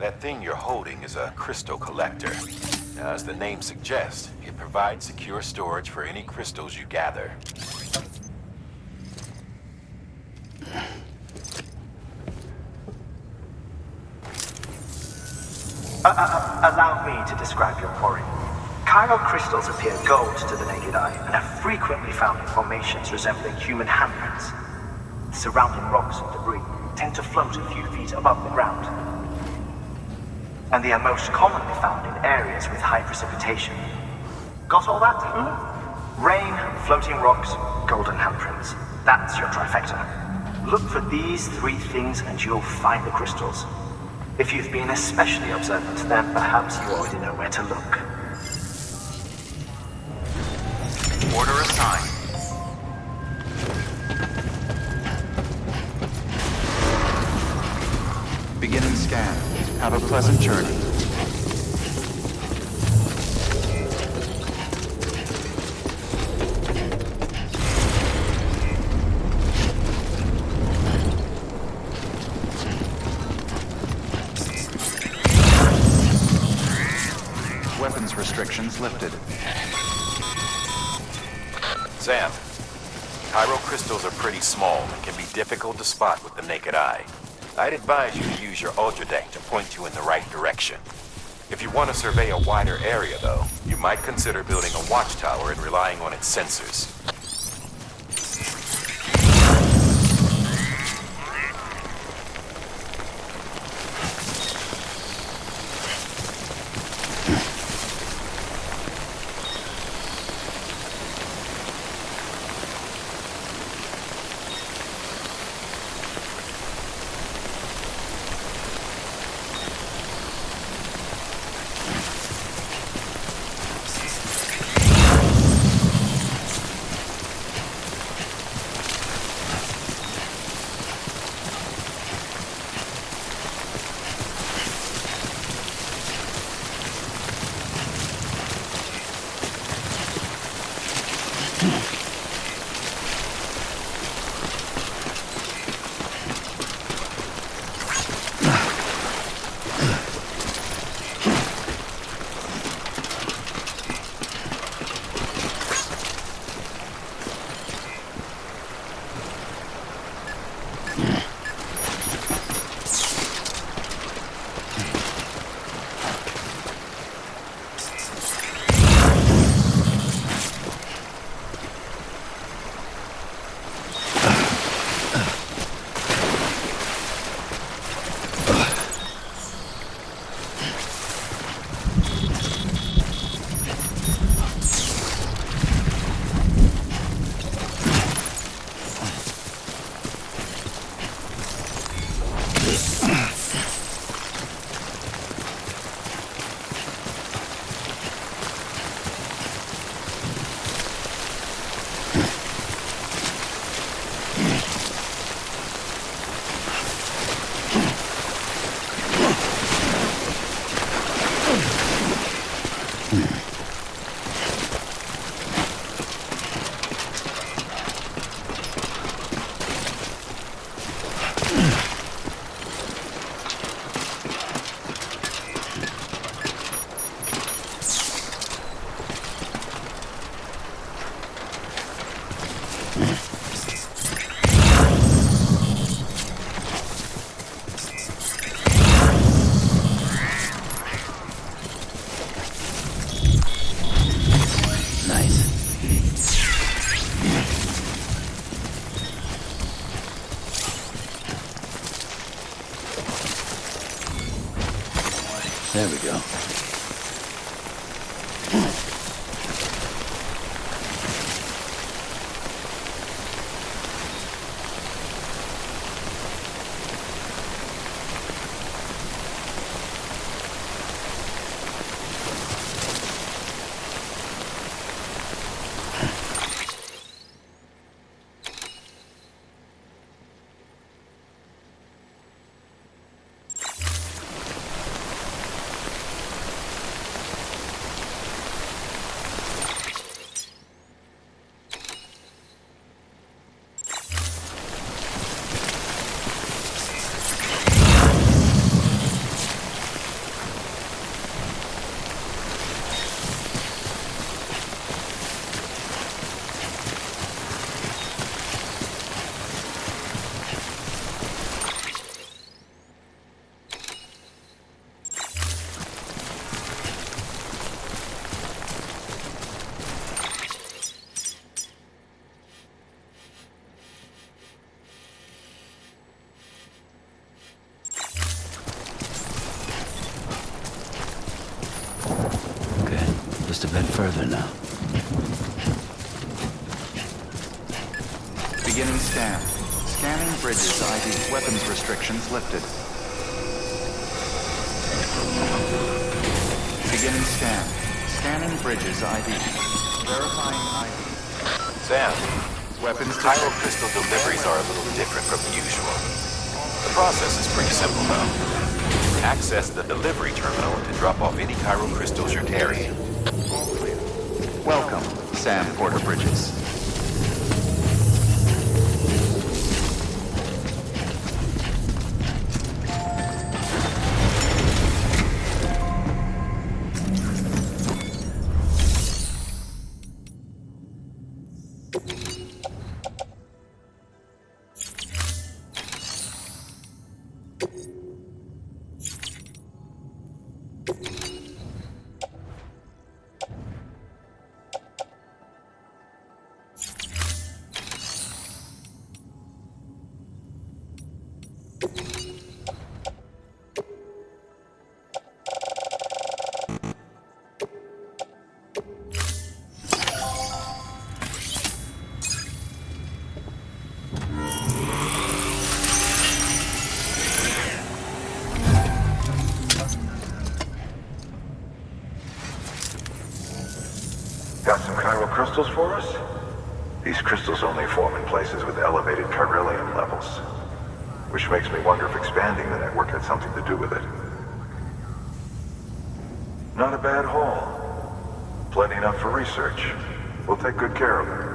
That thing you're holding is a crystal collector. Now, as the name suggests, it provides secure storage for any crystals you gather. Allow me to describe your quarry. Chiral crystals appear gold to the naked eye and are frequently found in formations resembling human handprints. Surrounding rocks and debris tend to float a few feet above the ground. And they are most commonly found in areas with high precipitation. Got all that? Rain, floating rocks, golden handprints. That's your trifecta. Look for these three things and you'll find the crystals. If you've been especially observant, then perhaps you already know where to look. Order assigned. Beginning scan. Have a pleasant journey. Weapons restrictions lifted. Sam, chiral crystals are pretty small and can be difficult to spot with the naked eye. I'd advise you to use your ultradeck to point you in the right direction. If you want to survey a wider area, though, you might consider building a watchtower and relying on its sensors. There we go. further now. Beginning scan. Scanning bridges ID. Weapons restrictions lifted. Beginning scan. Scanning bridges ID. Verifying ID. Sam, Weapons Chiral detected. crystal deliveries are a little different from the usual. The process is pretty simple, though. Access the delivery terminal to drop off any chiral crystals you're carrying. All clear. Welcome, Sam Porter Bridges. Got some chiral crystals for us? These crystals only form in places with elevated chiralium levels, which makes me wonder if expanding the network had something to do with it. Not a bad haul. Plenty enough for research. We'll take good care of it.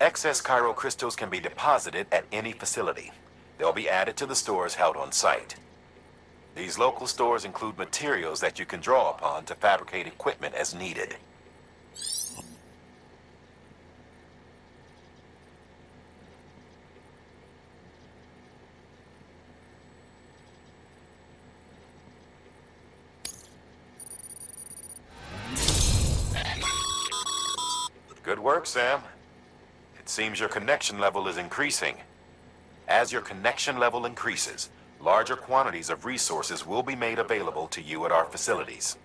Excess chiral crystals can be deposited at any facility. They'll be added to the stores held on site. These local stores include materials that you can draw upon to fabricate equipment as needed. Good work, Sam. It seems your connection level is increasing. As your connection level increases, larger quantities of resources will be made available to you at our facilities.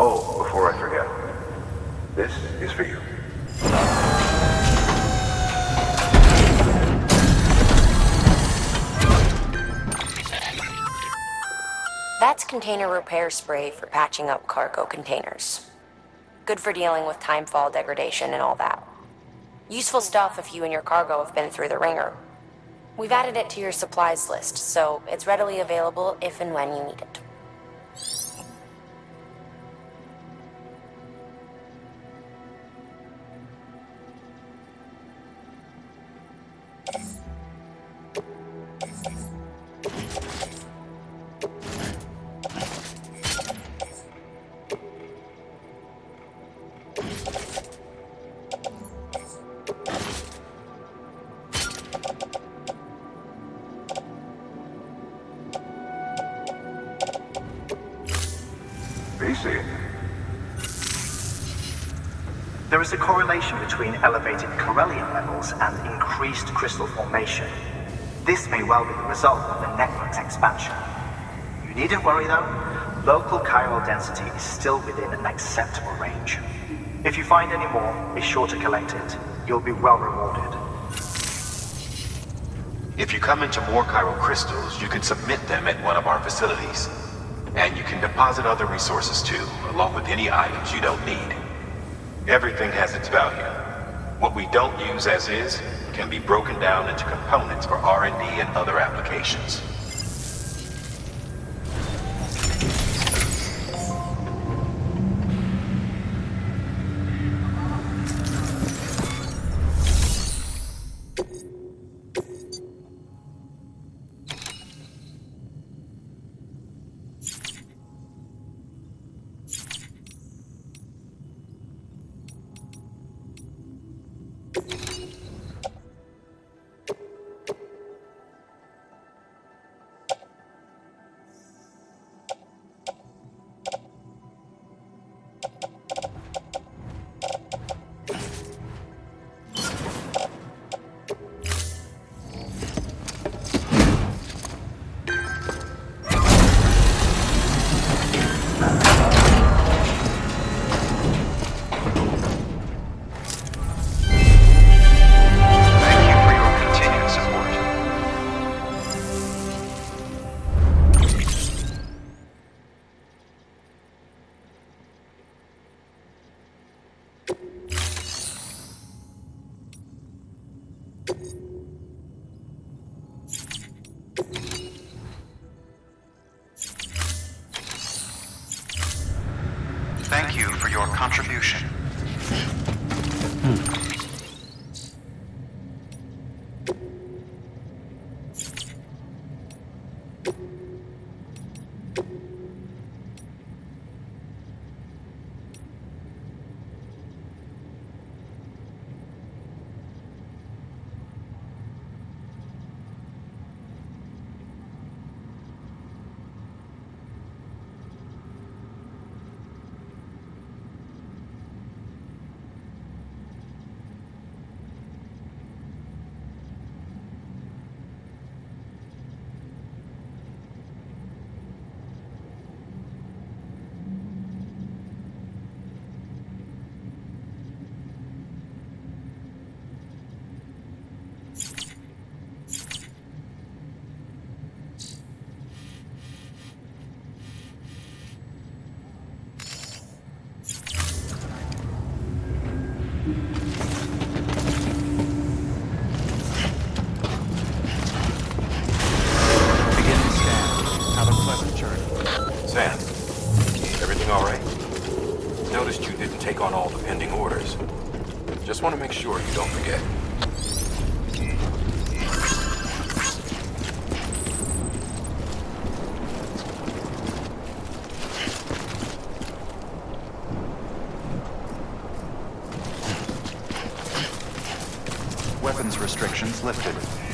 Oh, before I forget, this is for you. That's container repair spray for patching up cargo containers. Good for dealing with timefall degradation and all that. Useful stuff if you and your cargo have been through the ringer. We've added it to your supplies list, so it's readily available if and when you need it. see it. There is a correlation between elevated Corellium levels and increased crystal formation. This may well be the result of the network's expansion. You needn't worry though. Local chiral density is still within an acceptable range. If you find any more, be sure to collect it. You'll be well rewarded. If you come into more chiral crystals, you can submit them at one of our facilities. And you can deposit other resources too, along with any items you don't need. Everything has its value. What we don't use as is can be broken down into components for R&D and other applications. Thank you for your contribution. Noticed you didn't take on all the pending orders. Just want to make sure you don't forget. Weapons restrictions lifted.